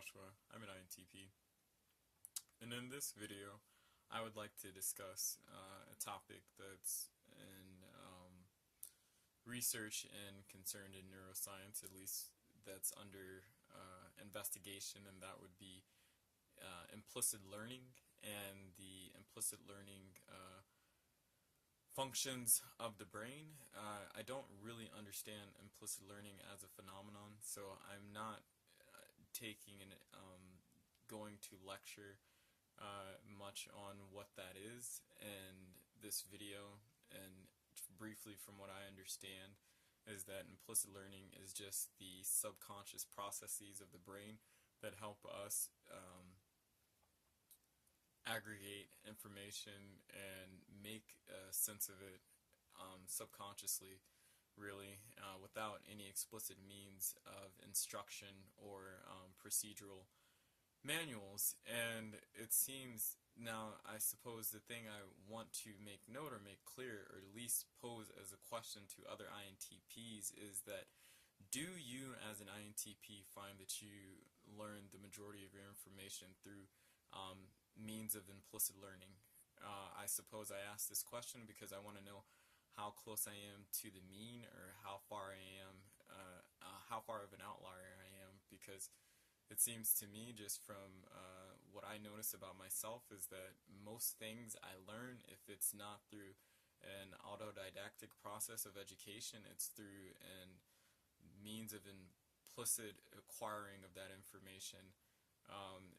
Joshua. I'm an INTP. And in this video, I would like to discuss a topic that's in research and concerned in neuroscience, at least that's under investigation, and that would be implicit learning and the implicit learning functions of the brain. I don't really understand implicit learning as a phenomenon, so I'm not taking and going to lecture much on what that is in this video. And briefly, from what I understand, is that implicit learning is just the subconscious processes of the brain that help us aggregate information and make sense of it subconsciously, really, without any explicit means of instruction or procedural manuals. And it seems now, I suppose the thing I want to make note or make clear, or at least pose as a question to other INTPs, is that do you as an INTP find that you learn the majority of your information through means of implicit learning? I suppose I ask this question because I want to know how close I am to the mean, or how far I am, how far of an outlier I am, because it seems to me, just from what I notice about myself, is that most things I learn, if it's not through an autodidactic process of education, it's through an means of implicit acquiring of that information.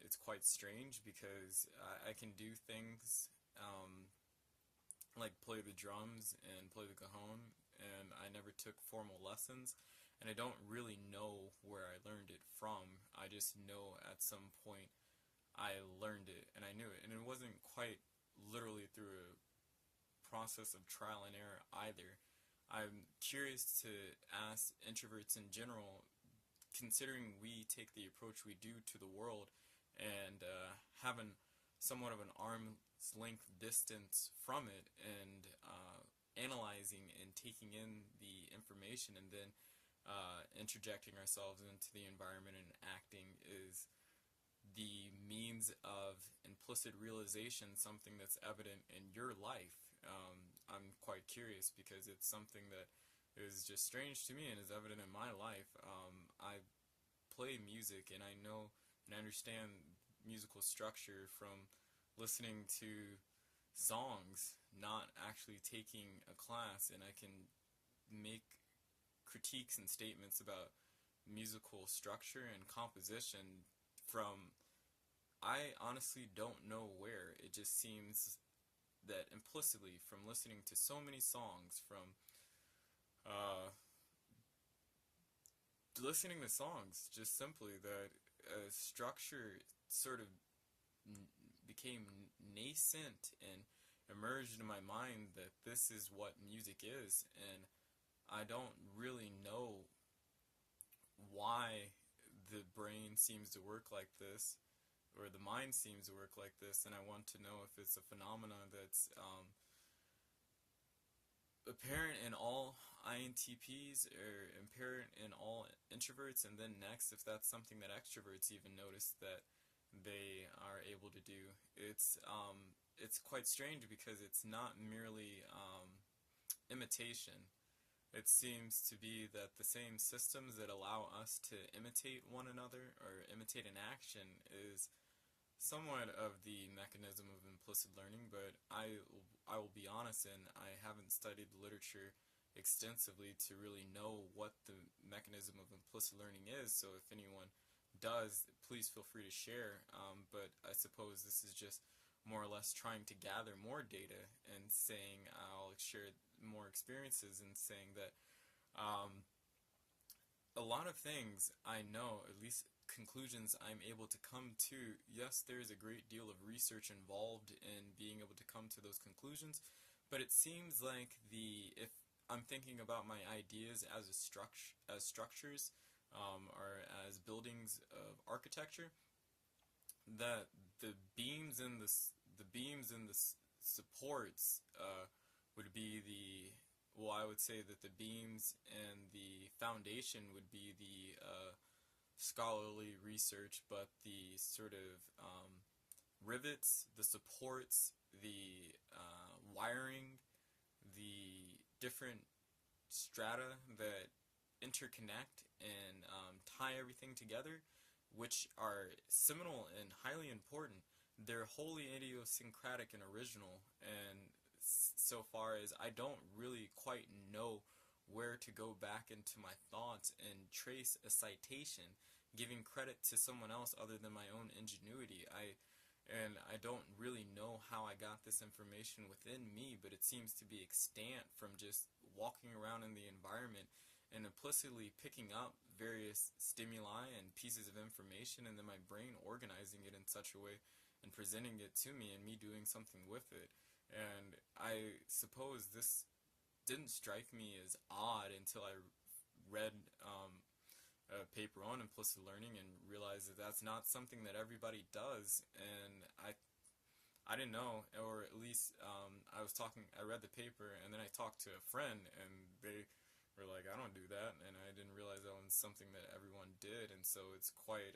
It's quite strange because I can do things like play the drums and play the cajon, and I never took formal lessons, and I don't really know where I learned it from. I just know at some point I learned it and I knew it, and it wasn't quite literally through a process of trial and error either. I'm curious to ask introverts in general, considering we take the approach we do to the world and having somewhat of an arm's length distance from it, and analyzing and taking in the information and then interjecting ourselves into the environment and acting, is the means of implicit realization something that's evident in your life? I'm quite curious because it's something that is just strange to me and is evident in my life. I play music, and I know and understand musical structure from listening to songs, not actually taking a class, and I can make critiques and statements about musical structure and composition from, I honestly don't know where. It just seems that implicitly, from listening to so many songs, from listening to songs, just simply that structure sort of became nascent and emerged in my mind that this is what music is, and I don't really know why the brain seems to work like this, or the mind seems to work like this, and I want to know if it's a phenomenon that's apparent in all INTPs or apparent in all introverts, and then next, if that's something that extroverts even notice that they are able to do. It's quite strange because it's not merely imitation. It seems to be that the same systems that allow us to imitate one another or imitate an action is somewhat of the mechanism of implicit learning, but I will be honest, and I haven't studied the literature extensively to really know what the mechanism of implicit learning is, so if anyone does, please feel free to share, but I suppose this is just more or less trying to gather more data and saying I'll share more experiences, and saying that a lot of things I know, at least conclusions I'm able to come to, yes, there's a great deal of research involved in being able to come to those conclusions, but it seems like if I'm thinking about my ideas as structures, or as buildings of architecture, that the beams and the supports would be the, well, I would say that the beams and the foundation would be the scholarly research, but the sort of rivets, the supports, the wiring, the different strata that interconnect and tie everything together, which are seminal and highly important. They're wholly idiosyncratic and original, and so far as I don't really quite know where to go back into my thoughts and trace a citation, giving credit to someone else other than my own ingenuity. I don't really know how I got this information within me, but it seems to be extant from just walking around in the environment and implicitly picking up various stimuli and pieces of information, and then my brain organizing it in such a way and presenting it to me and me doing something with it. And I suppose this didn't strike me as odd until I read a paper on implicit learning and realized that that's not something that everybody does. And I didn't know, or at least I read the paper, and then I talked to a friend, and they were like, I don't do that, and I didn't realize that was something that everyone did, and so it's quite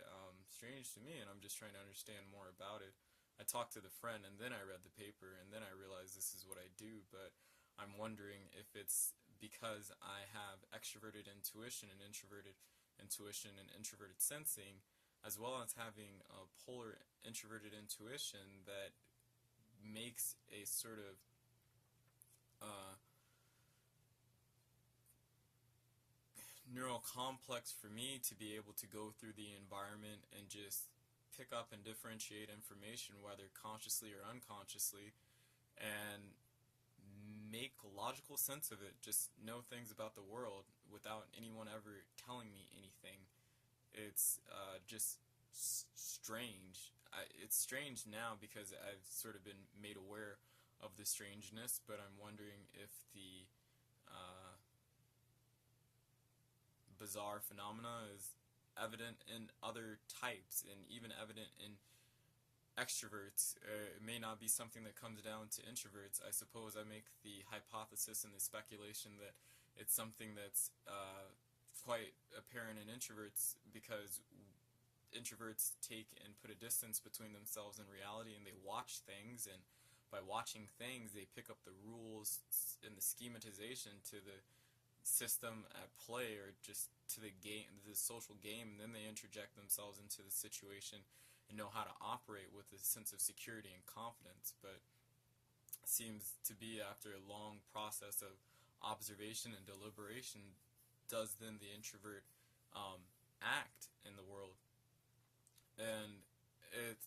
strange to me, and I'm just trying to understand more about it. I talked to the friend, and then I read the paper, and then I realized this is what I do, but I'm wondering if it's because I have extroverted intuition and introverted intuition and introverted sensing, as well as having a polar introverted intuition that makes a sort of neural complex for me to be able to go through the environment and just pick up and differentiate information, whether consciously or unconsciously, and make logical sense of it, just know things about the world without anyone ever telling me anything. It's just strange. It's strange now because I've sort of been made aware of the strangeness, but I'm wondering if the bizarre phenomena is evident in other types and even evident in extroverts. It may not be something that comes down to introverts. I suppose I make the hypothesis and the speculation that it's something that's quite apparent in introverts, because introverts take and put a distance between themselves and reality, and they watch things, and by watching things they pick up the rules and the schematization to the system at play, or just to the game, the social game, and then they interject themselves into the situation and know how to operate with a sense of security and confidence. But it seems to be after a long process of observation and deliberation does then the introvert act in the world. And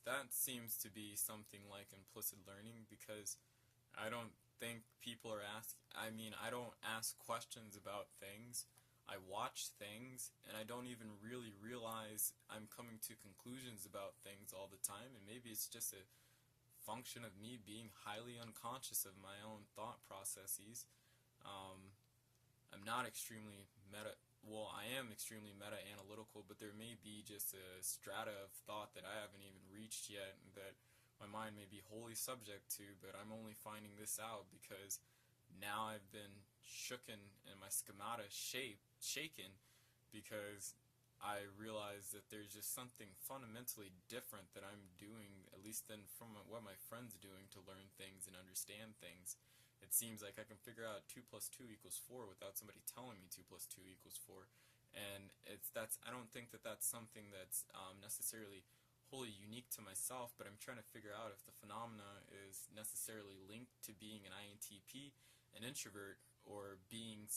that seems to be something like implicit learning, because I don't think people are I don't ask questions about things. I watch things, and I don't even really realize I'm coming to conclusions about things all the time, and maybe it's just a function of me being highly unconscious of my own thought processes. I'm not extremely I am extremely meta-analytical, but there may be just a strata of thought that I haven't even reached yet, and that my mind may be wholly subject to, but I'm only finding this out because now I've been shooken and my schemata shaken, because I realize that there's just something fundamentally different that I'm doing, at least than from what my friend's doing to learn things and understand things. It seems like I can figure out 2 plus 2 equals 4 without somebody telling me 2 plus 2 equals 4. And I don't think that that's something that's necessarily wholly unique to myself, but I'm trying to figure out if the phenomena is necessarily linked to being an INTP, an introvert, or being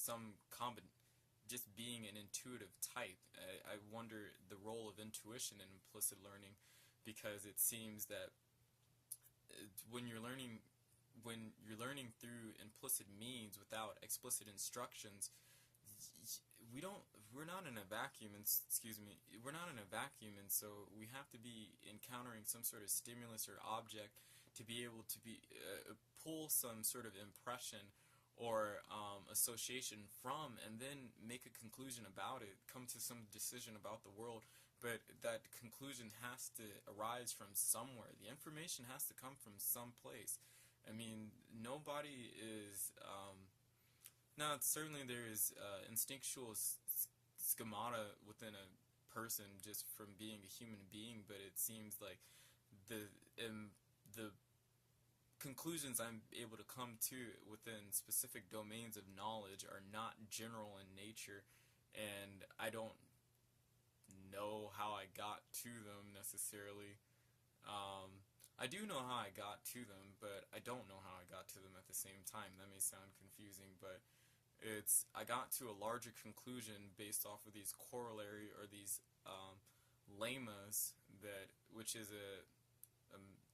just being an intuitive type. I wonder the role of intuition in implicit learning, because it seems that when you're learning through implicit means without explicit instructions, we're not in a vacuum, and we're not in a vacuum, and so we have to be encountering some sort of stimulus or object to be able to pull some sort of impression or association from, and then make a conclusion about it, come to some decision about the world. But that conclusion has to arise from somewhere. The information has to come from someplace. I mean, nobody is, certainly there is instinctual schemata within a person just from being a human being, but it seems like the conclusions I'm able to come to within specific domains of knowledge are not general in nature, and I don't know how I got to them necessarily. I do know how I got to them, but I don't know how I got to them at the same time. That may sound confusing, but I got to a larger conclusion based off of these corollary or these lemmas, which is a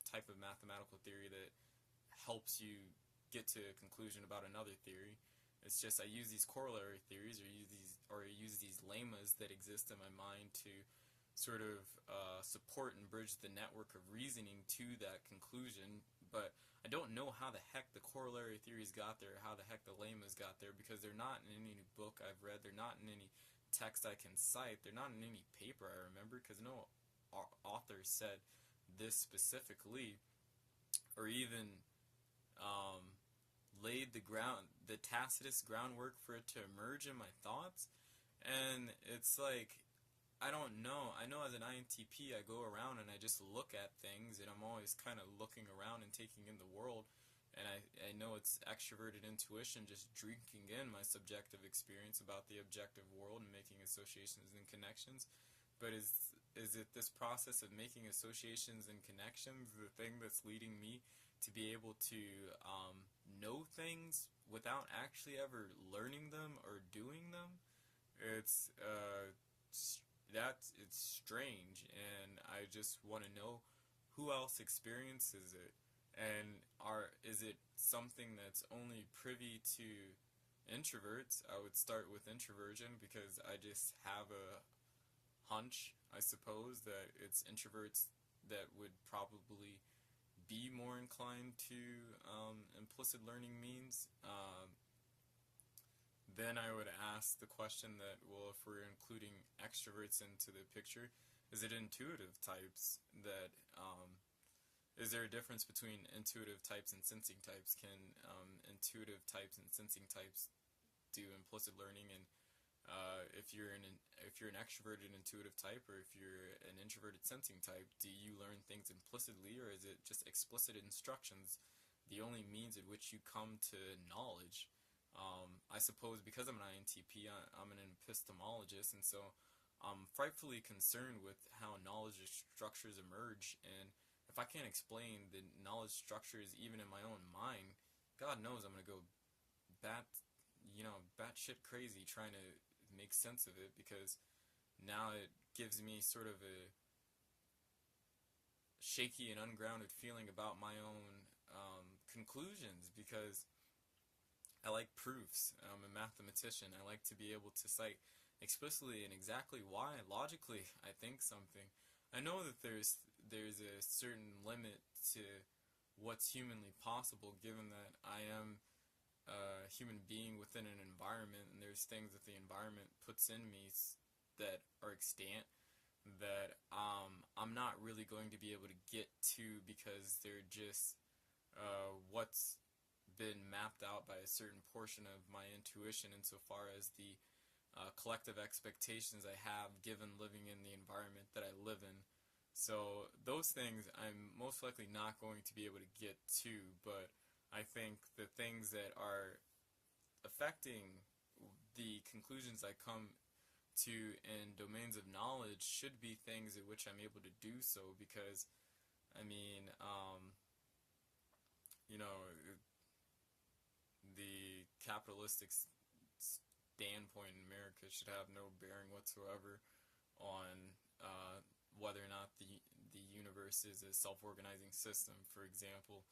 type of mathematical theory that helps you get to a conclusion about another theory. It's just I use these corollary theories or use these lemmas that exist in my mind to sort of support and bridge the network of reasoning to that conclusion, but I don't know how the heck the corollary theories got there, how the heck the lemmas got there, because they're not in any book I've read, they're not in any text I can cite, they're not in any paper I remember, because no author said this specifically, or even laid the Tacitus groundwork for it to emerge in my thoughts. And it's like, I don't know. I know as an INTP, I go around and I just look at things, and I'm always kind of looking around and taking in the world. And I know it's extroverted intuition, just drinking in my subjective experience about the objective world and making associations and connections. But is it this process of making associations and connections the thing that's leading me to be able to know things without actually ever learning them or doing them? It's strange, and I just want to know who else experiences it, and is it something that's only privy to introverts? I would start with introversion because I just have a hunch, I suppose, that it's introverts that would probably be more inclined to implicit learning means. Then I would ask the question that, well, if we're including extroverts into the picture, is it intuitive types that, is there a difference between intuitive types and sensing types? Can intuitive types and sensing types do implicit learning? And if you're an extroverted intuitive type, or if you're an introverted sensing type, do you learn things implicitly, or is it just explicit instructions, the only means at which you come to knowledge? I suppose because I'm an INTP, I'm an epistemologist, and so I'm frightfully concerned with how knowledge structures emerge, and if I can't explain the knowledge structures even in my own mind, God knows I'm going to go batshit crazy trying to make sense of it, because now it gives me sort of a shaky and ungrounded feeling about my own conclusions, because I like proofs. I'm a mathematician. I like to be able to cite explicitly and exactly why, logically, I think something. I know that there's a certain limit to what's humanly possible, given that I am a human being within an environment, and there's things that the environment puts in me that are extant that I'm not really going to be able to get to, because they're just what's been mapped out by a certain portion of my intuition insofar as the collective expectations I have given living in the environment that I live in. So those things I'm most likely not going to be able to get to, but I think the things that are affecting the conclusions I come to in domains of knowledge should be things at which I'm able to do so, because, I mean, the capitalistic standpoint in America should have no bearing whatsoever on whether or not the universe is a self-organizing system, for example.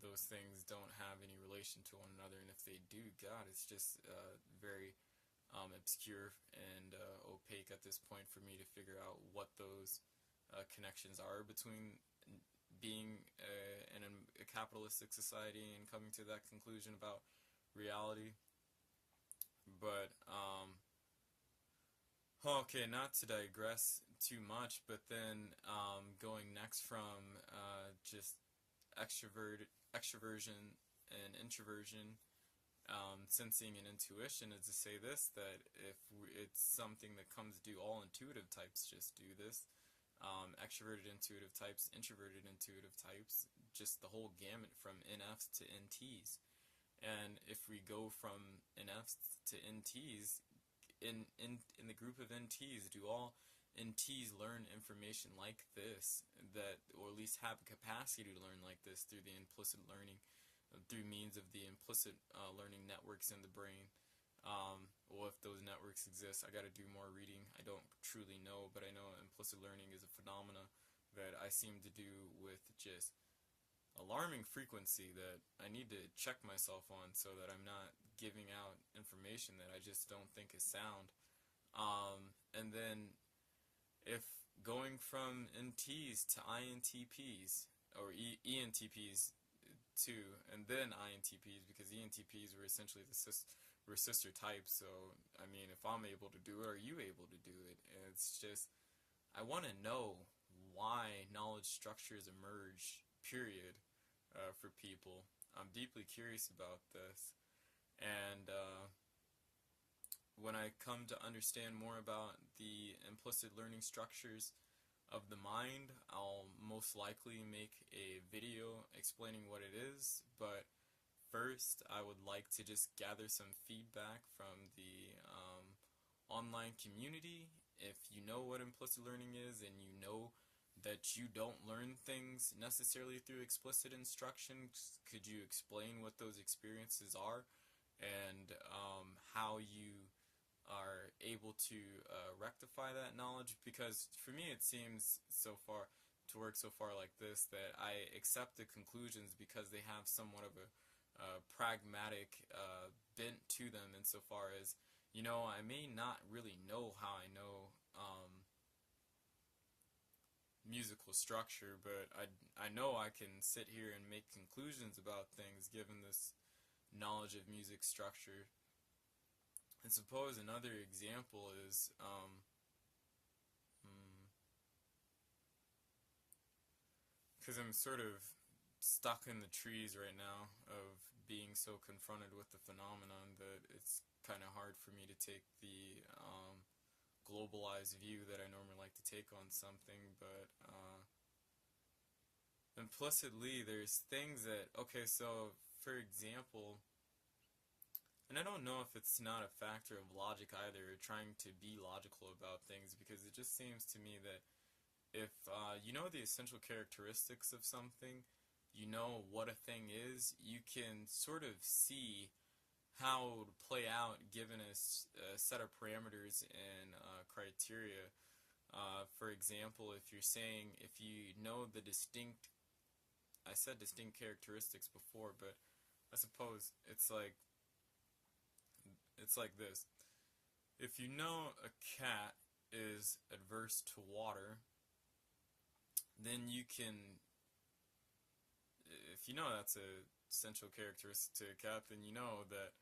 Those things don't have any relation to one another, and if they do, God, it's just very obscure and opaque at this point for me to figure out what those connections are between being in a capitalistic society and coming to that conclusion about reality. But okay, not to digress too much, but then going next from just extroversion and introversion, sensing and intuition is to say this, that if it's something that comes due, all intuitive types just do this. Extroverted intuitive types, introverted intuitive types, just the whole gamut from NFs to NTs. And if we go from NFs to NTs, in the group of NTs, do all NTs learn information like this, that, or at least have a capacity to learn like this through the implicit learning, through means of the implicit learning networks in the brain? Well, if those networks exist, I got to do more reading. I don't truly know, but I know implicit learning is a phenomena that I seem to do with just alarming frequency that I need to check myself on, so that I'm not giving out information that I just don't think is sound. And then if going from NTs to INTPs, or ENTPs too, and then INTPs, because ENTPs were essentially we're sister types. So I mean, if I'm able to do it, are you able to do it? And it's just, I want to know why knowledge structures emerge, period, for people. I'm deeply curious about this, and when I come to understand more about the implicit learning structures of the mind, I'll most likely make a video explaining what it is. But first, I would like to just gather some feedback from the online community. If you know what implicit learning is, and you know that you don't learn things necessarily through explicit instruction, could you explain what those experiences are, and how you are able to rectify that knowledge? Because for me, it seems so far to work so far like this, that I accept the conclusions because they have somewhat of a pragmatic bent to them, insofar as, I may not really know how I know musical structure, but I know I can sit here and make conclusions about things given this knowledge of music structure. And suppose another example is, because I'm sort of stuck in the trees right now of being so confronted with the phenomenon, that it's kind of hard for me to take the globalized view that I normally like to take on something. But implicitly, there's things that, okay, so for example, and I don't know if it's not a factor of logic either, trying to be logical about things, because it just seems to me that if you know the essential characteristics of something, you know what a thing is, you can sort of see how it would play out given a set of parameters and criteria. For example, if you're saying, if you know the distinct, I said distinct characteristics before, but I suppose it's like this. If you know a cat is adverse to water, then you can, if you know that's a essential characteristic to a cat, then you know that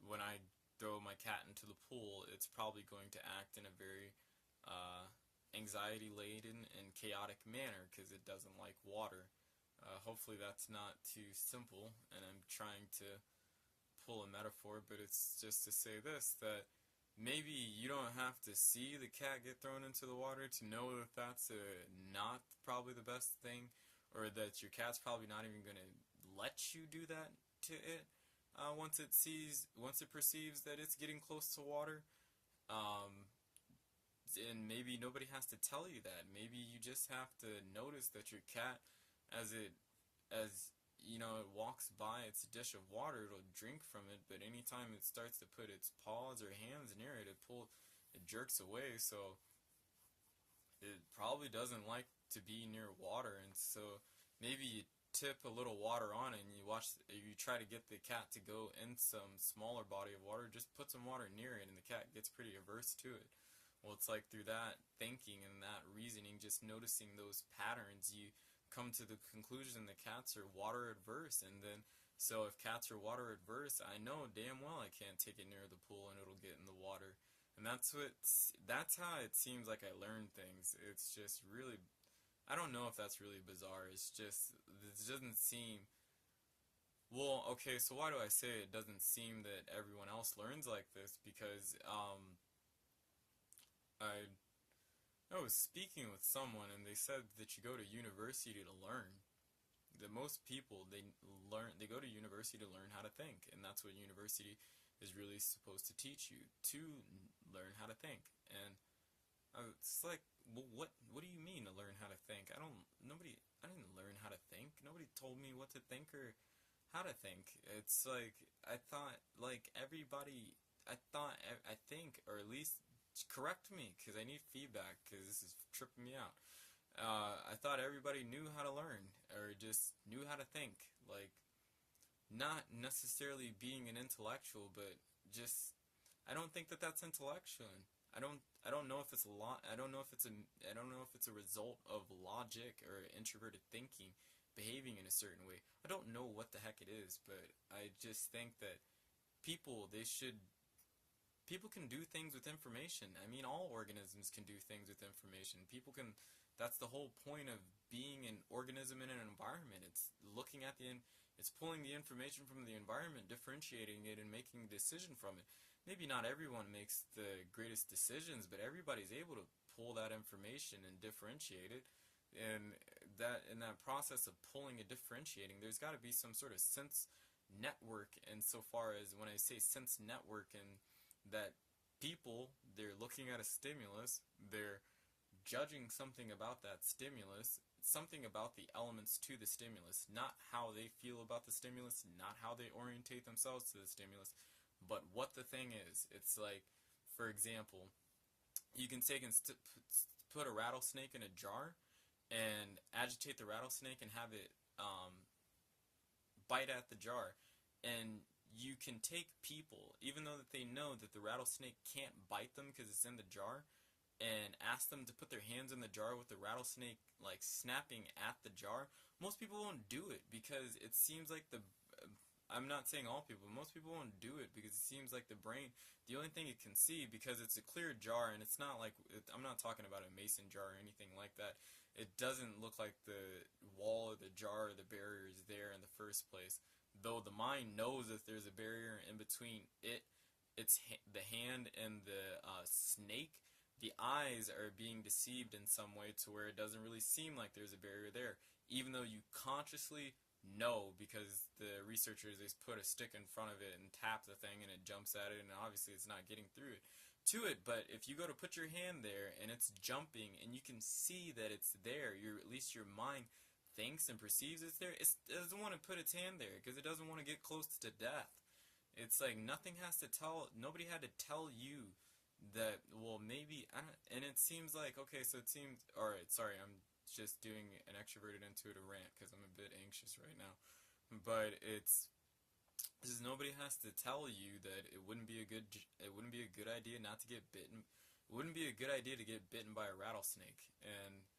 when I throw my cat into the pool, it's probably going to act in a very anxiety-laden and chaotic manner, because it doesn't like water. Hopefully that's not too simple, and I'm trying to pull a metaphor, but it's just to say this, that maybe you don't have to see the cat get thrown into the water to know that that's not probably the best thing, or that your cat's probably not even going to let you do that to it once it perceives that it's getting close to water. And maybe nobody has to tell you that. Maybe you just have to notice that your cat, as it walks by its dish of water, it'll drink from it, but anytime it starts to put its paws or hands near it, it jerks away. So it probably doesn't like to be near water, and so maybe you tip a little water on it, and you try to get the cat to go in some smaller body of water, just put some water near it, and the cat gets pretty averse to it. Well, it's like through that thinking and that reasoning, just noticing those patterns, you come to the conclusion that cats are water adverse. And then, so if cats are water adverse, I know damn well I can't take it near the pool and it'll get in the water. And that's how it seems like I learn things. It's just really, I don't know if that's really bizarre. It's just, it doesn't seem Well, okay, so why do I say it doesn't seem that everyone else learns like this? Because I I was speaking with someone and they said that you go to university to learn. That most people they go to university to learn how to think, and that's what university is really supposed to teach you, to learn how to think. And it's like, well, what do you mean to learn how to think? I didn't learn how to think. Nobody told me what to think or how to think. It's like I thought like everybody I think, or at least correct me because I need feedback because this is tripping me out. I thought everybody knew how to learn or just knew how to think. Like, not necessarily being an intellectual, but just I don't think that that's intellectual. I don't know if it's a lot. I don't know if it's a result of logic or introverted thinking, behaving in a certain way. I don't know what the heck it is, but I just think that people they should people can do things with information. I mean, all organisms can do things with information. People can. That's the whole point of being an organism in an environment. It's looking at it's pulling the information from the environment, differentiating it, and making a decision from it. Maybe not everyone makes the greatest decisions, but everybody's able to pull that information and differentiate it. And that in that process of pulling and differentiating, there's got to be some sort of sense network. And so far as when I say sense network, and that people they're looking at a stimulus, they're judging something about that stimulus, something about the elements to the stimulus, not how they feel about the stimulus, not how they orientate themselves to the stimulus, but what the thing is. It's like, for example, you can take and put a rattlesnake in a jar and agitate the rattlesnake and have it bite at the jar. And you can take people, even though that they know that the rattlesnake can't bite them because it's in the jar, and ask them to put their hands in the jar with the rattlesnake like snapping at the jar. Most people won't do it because it seems like I'm not saying all people, but most people won't do it because it seems like the brain, the only thing it can see, because it's a clear jar and it's not like, I'm not talking about a mason jar or anything like that. It doesn't look like the wall or the jar or the barrier is there in the first place. Though the mind knows that there's a barrier in between the hand and the snake, the eyes are being deceived in some way to where it doesn't really seem like there's a barrier there, even though you consciously know because the researchers they put a stick in front of it and tap the thing and it jumps at it, and obviously it's not getting through it to it. But if you go to put your hand there and it's jumping and you can see that it's there, at least your mind thinks and perceives it's there. It doesn't want to put its hand there because it doesn't want to get close to death. It's like nobody had to tell you that, well, maybe I don't, and it seems like, okay, so it seems, all right, sorry, I'm just doing an extroverted intuitive rant because I'm a bit anxious right now, but it's because nobody has to tell you that it wouldn't be a good idea not to get bitten. It wouldn't be a good idea to get bitten by a rattlesnake. And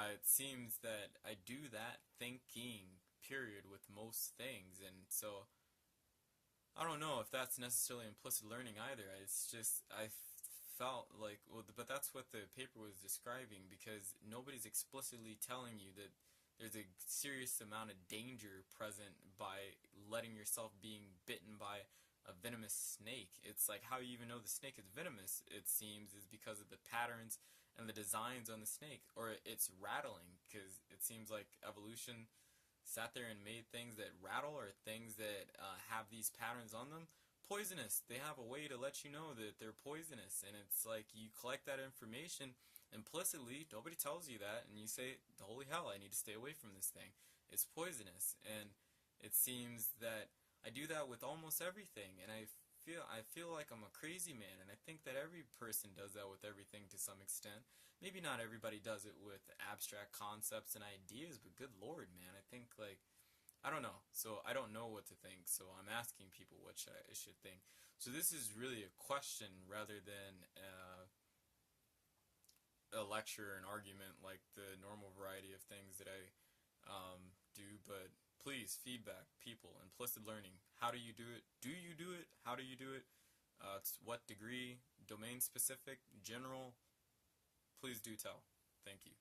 it seems that I do that thinking period with most things, and so I don't know if that's necessarily implicit learning either. It's just I felt like, well, but that's what the paper was describing, because nobody's explicitly telling you that there's a serious amount of danger present by letting yourself being bitten by a venomous snake. It's like how you even know the snake is venomous, it seems, is because of the patterns and the designs on the snake, or it's rattling, because it seems like evolution sat there and made things that rattle or things that have these patterns on them poisonous. They have a way to let you know that they're poisonous, and it's like you collect that information implicitly. Nobody tells you that, and you say, holy hell, I need to stay away from this thing. It's poisonous. And it seems that I do that with almost everything, and I feel like I'm a crazy man, and I think that every person does that with everything to some extent. Maybe not everybody does it with abstract concepts and ideas, but good lord, man, I think, like, I don't know. So I don't know what to think, so I'm asking people what I should think. So this is really a question rather than a lecture, an argument, like the normal variety of things that I do, but please, feedback, people, implicit learning. How do you do it? Do you do it? How do you do it? To what degree? Domain specific? General? Please do tell. Thank you.